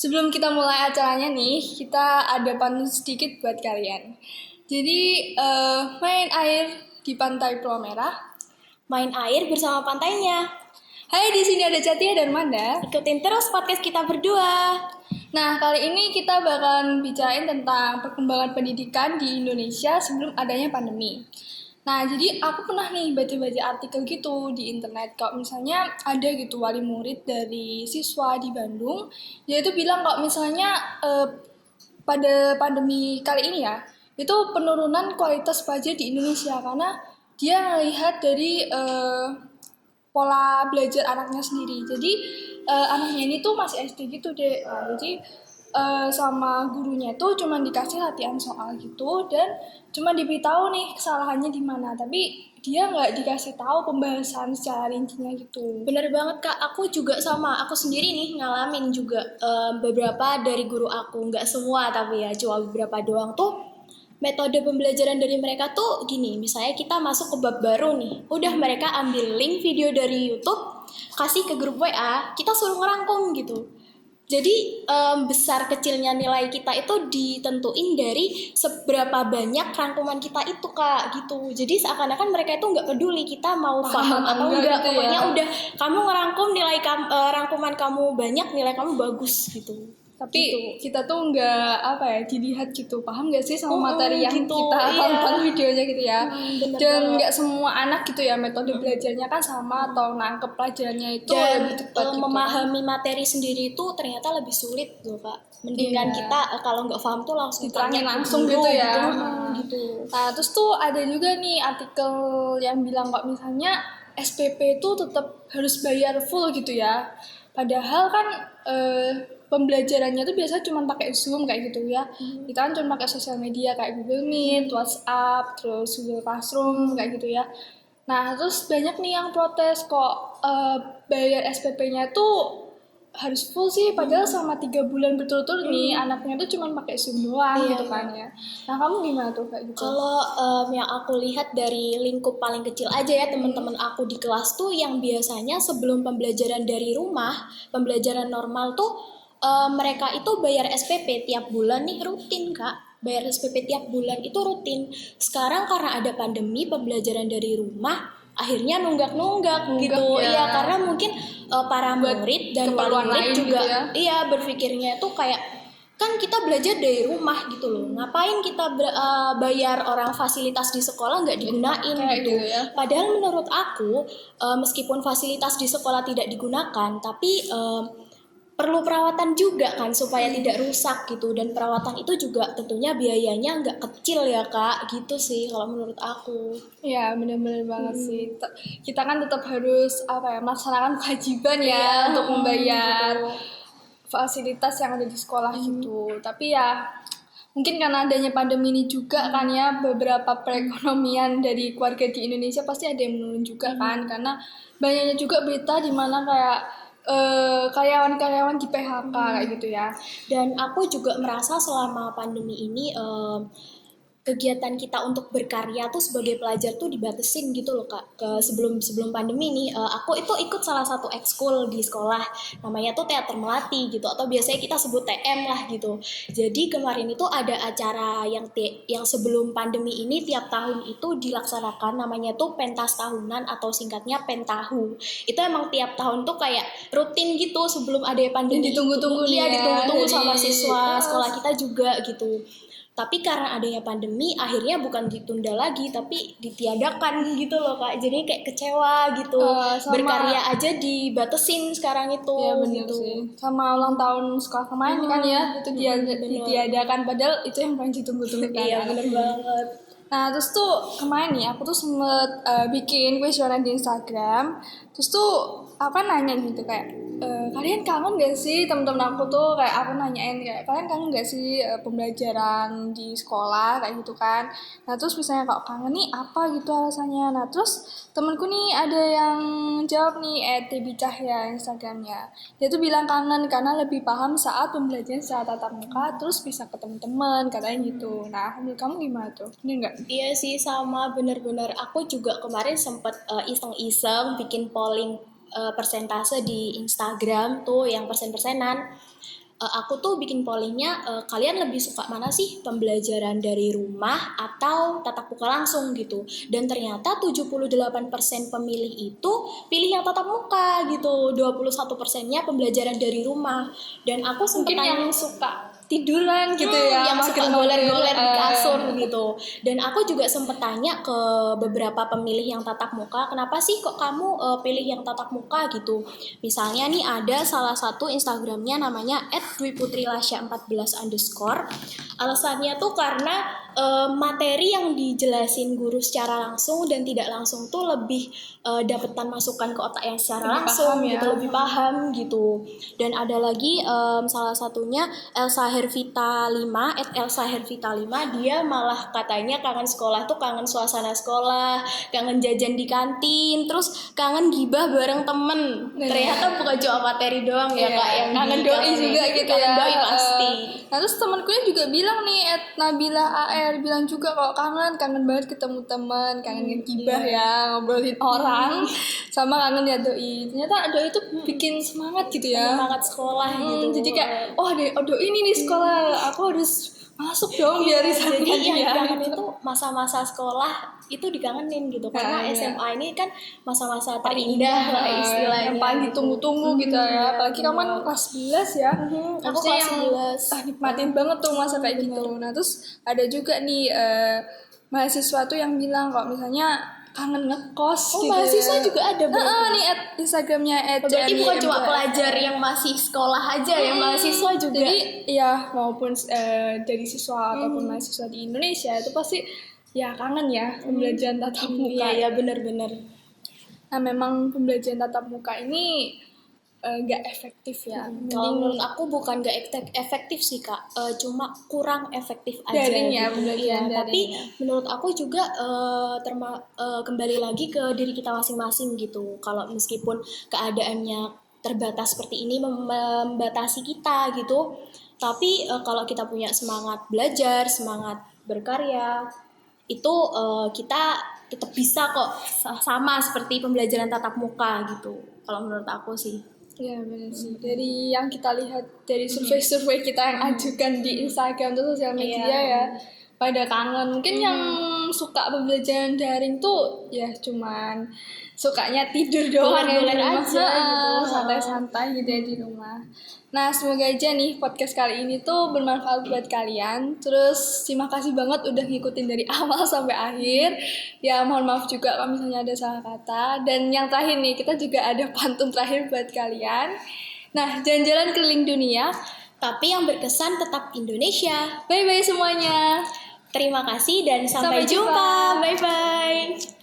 Sebelum kita mulai acaranya nih, kita ada pantun sedikit buat kalian. Jadi, main air di pantai Pulau Merah. Main air bersama pantainya. Hai, di sini ada Catia dan Manda. Ikutin terus podcast kita berdua. Nah, kali ini kita bakalan bicarain tentang perkembangan pendidikan di Indonesia sebelum adanya pandemi. Nah, jadi aku pernah nih baca-baca artikel gitu di internet. Kalau misalnya ada gitu wali murid dari siswa di Bandung, dia itu bilang kalau misalnya pada pandemi kali ini ya, itu penurunan kualitas pelajar di Indonesia karena dia melihat dari pola belajar anaknya sendiri. Jadi anaknya ini tuh masih SD gitu deh. Nah, jadi sama gurunya tuh cuma dikasih latihan soal gitu dan cuma diberitahu nih kesalahannya di mana, tapi dia nggak dikasih tahu pembahasan secara rincinya gitu. Bener banget Kak, aku juga sama. Aku sendiri nih ngalamin juga beberapa dari guru aku. Nggak semua tapi ya, cuma beberapa doang tuh. Metode pembelajaran dari mereka tuh gini, misalnya kita masuk ke bab baru nih. Udah mereka ambil link video dari YouTube, kasih ke grup WA, kita suruh ngerangkum gitu. Jadi besar kecilnya nilai kita itu ditentuin dari seberapa banyak rangkuman kita itu Kak gitu. Jadi seakan-akan mereka itu nggak peduli kita mau paham atau enggak. Gitu Pokoknya ya. udah kamu ngerangkum rangkuman kamu banyak, nilai kamu bagus gitu. Tapi kita tuh nggak dilihat gitu, paham nggak sih sama materi yang gitu, kita iya. tonton videonya gitu ya. Bener Dan banget. nggak semua anak gitu ya metode belajarnya kan sama atau nangkep pelajarannya itu Dan lebih cepat gitu. memahami materi sendiri itu ternyata lebih sulit loh Kak. Mendingan Iya. kita kalau nggak paham tuh langsung Diterangin tanya ke langsung guru, gitu ya. gitu. Nah, terus tuh ada juga nih artikel yang bilang kok misalnya SPP itu tetap harus bayar full gitu ya. Padahal kan pembelajarannya tuh biasa cuma pakai Zoom kayak gitu ya. Kita kan cuma pakai sosial media kayak Google Meet, WhatsApp, terus Google Classroom kayak gitu ya. Nah, terus banyak nih yang protes kok bayar SPP-nya tuh harus full sih, padahal selama 3 bulan berturut-turut nih anaknya tuh cuma pakai Zoom doang Iya, gitu kan ya. Nah, kamu gimana tuh kayak gitu? Kalau yang aku lihat dari lingkup paling kecil aja ya teman-teman aku di kelas tuh yang biasanya sebelum pembelajaran dari rumah, pembelajaran normal tuh mereka itu bayar SPP tiap bulan nih rutin Kak. Bayar SPP tiap bulan itu rutin. Sekarang karena ada pandemi pembelajaran dari rumah akhirnya nunggak gitu. Ya. Iya, karena mungkin para murid dan wali keperluan murid lain juga gitu ya. iya berpikirnya tuh kayak kan kita belajar dari rumah gitu loh, ngapain kita bayar orang fasilitas di sekolah nggak digunain gitu. Ya. Padahal menurut aku meskipun fasilitas di sekolah tidak digunakan tapi perlu perawatan juga kan supaya tidak rusak gitu, dan perawatan itu juga tentunya biayanya nggak kecil ya Kak gitu sih kalau menurut aku. Iya, benar-benar banget sih. Kita kan tetap harus melaksanakan kewajiban ya untuk membayar fasilitas yang ada di sekolah gitu. Tapi ya mungkin karena adanya pandemi ini juga kan ya, beberapa perekonomian dari keluarga di Indonesia pasti ada yang menurun juga kan, karena banyaknya juga berita di mana kayak karyawan-karyawan di PHK kayak gitu ya. Dan aku juga merasa selama pandemi ini kegiatan kita untuk berkarya tuh sebagai pelajar tuh dibatasin gitu loh Kak. Sebelum pandemi nih aku itu ikut salah satu ekskul di sekolah, namanya tuh teater melati gitu, atau biasanya kita sebut TM lah gitu. Jadi kemarin itu ada acara yang sebelum pandemi ini tiap tahun itu dilaksanakan, namanya tuh pentas tahunan atau singkatnya pentahu. Itu emang tiap tahun tuh kayak rutin gitu sebelum ada pandemi. Ditunggu-tunggu nih Iya, ya, ditunggu-tunggu sama dari siswa sekolah kita juga gitu. Tapi karena adanya pandemi akhirnya bukan ditunda lagi tapi ditiadakan gitu loh Kak. Jadi kayak kecewa gitu. Berkarya aja dibatesin sekarang itu. Ya benar gitu. sih. Sama ulang tahun sekolah kemarin kan ya, itu ditiadakan, padahal itu yang paling ditunggu-tunggu kan. Iya, bener banget. Nah, terus tuh kemarin nih aku tuh sempet bikin kuesioner di Instagram. Terus tuh aku nanya gitu kayak kalian kangen gak sih, temen-temen aku tuh kayak aku nanyain kayak kalian kangen gak sih pembelajaran di sekolah kayak gitu kan. Nah, terus misalnya kalau kangen nih apa gitu alasannya. Nah, terus temenku nih ada yang jawab nih @tbicahya Instagramnya. Dia tuh bilang kangen karena lebih paham saat pembelajaran secara tatap muka, terus bisa ketemu teman katanya gitu. Nah, menurut kamu gimana tuh? Ini enggak? Iya sih, sama bener-bener. Aku juga kemarin sempet iseng-iseng bikin polling persentase di Instagram tuh yang persen-persenan. aku tuh bikin pollingnya, kalian lebih suka mana sih, pembelajaran dari rumah atau tatap muka langsung gitu. Dan ternyata 78% pemilih itu pilih yang tatap muka gitu, 21%-nya pembelajaran dari rumah. Dan aku Mungkin sempet yang tanya, suka tiduran gitu ya, yang suka mager-mager, goler-goler di kasur gitu. Dan aku juga sempet tanya ke beberapa pemilih yang tatap muka, kenapa sih kok kamu pilih yang tatap muka gitu. Misalnya nih ada salah satu Instagramnya namanya @dwiputrilasya14_. Alasannya tuh karena materi yang dijelasin guru secara langsung dan tidak langsung tuh lebih dapetan masukan ke otak yang secara Lebih langsung paham ya. gitu, lebih paham gitu. Dan ada lagi salah satunya Elsa Hervita 5, Elsa Hervita 5, dia malah katanya kangen sekolah tuh kangen suasana sekolah, kangen jajan di kantin, terus kangen gibah bareng temen. Ternyata bukan cuma materi doang ya Kak, yang kangen doi juga gitu kangen ya. doi pasti. Nah terus temanku juga bilang nih, Nabila AR bilang juga kalau kangen banget ketemu teman, kangen ngegibah ya, ngobrolin orang, sama kangen ya doi. Ternyata doi itu bikin semangat gitu ya. Semangat sekolah gitu. Jadi kayak, oh doi ini nih sekolah, aku harus masuk dong biar bisa Jadi yang dia. dikangen itu masa-masa sekolah itu dikangenin gitu, karena Iya. SMA ini kan masa-masa terindah lah istilahnya, yang paling gitu. ditunggu-tunggu gitu ya. Apalagi kamu kan bener. kelas 11 ya. Aku Harusnya kelas yang 11. nikmatin banget tuh masa kayak gitu. Nah terus ada juga nih mahasiswa tuh yang bilang kok misalnya kangen ngekos gitu. Mahasiswa juga ada berarti. Nih Instagramnya Berarti bukan cuma pelajar yang masih sekolah aja ya, mahasiswa juga. Jadi ya maupun dari siswa ataupun mahasiswa di Indonesia itu pasti ya kangen ya pembelajaran tatap muka. Iya benar-benar. Nah memang pembelajaran tatap muka ini nggak efektif ya. Kalau menurut aku bukan gak efektif sih Kak, cuma kurang efektif aja. Daring ya, gitu. pembelajaran Iya, tapi daring ya. menurut aku juga kembali lagi ke diri kita masing-masing gitu. Kalau meskipun keadaannya terbatas seperti ini membatasi kita gitu, tapi kalau kita punya semangat belajar, semangat berkarya, itu kita tetap bisa kok sama seperti pembelajaran tatap muka gitu. Kalau menurut aku sih. Ya benar sih. Dari yang kita lihat dari survei-survei kita yang ajukan di Instagram atau sosial media ya, pada kangen. Mungkin yang suka pembelajaran daring tuh ya cuman sukanya tidur doang ya di Goler-goler rumah. aja gitu. Santai-santai gitu ya di rumah. Nah semoga aja nih podcast kali ini tuh bermanfaat buat kalian. Terus terima kasih banget udah ngikutin dari awal sampai akhir. Ya mohon maaf juga kalau misalnya ada salah kata. Dan yang terakhir nih kita juga ada pantun terakhir buat kalian. Nah jalan-jalan keliling dunia, tapi yang berkesan tetap Indonesia. bye-bye semuanya. Terima kasih dan sampai Sampai jumpa. jumpa. Bye-bye.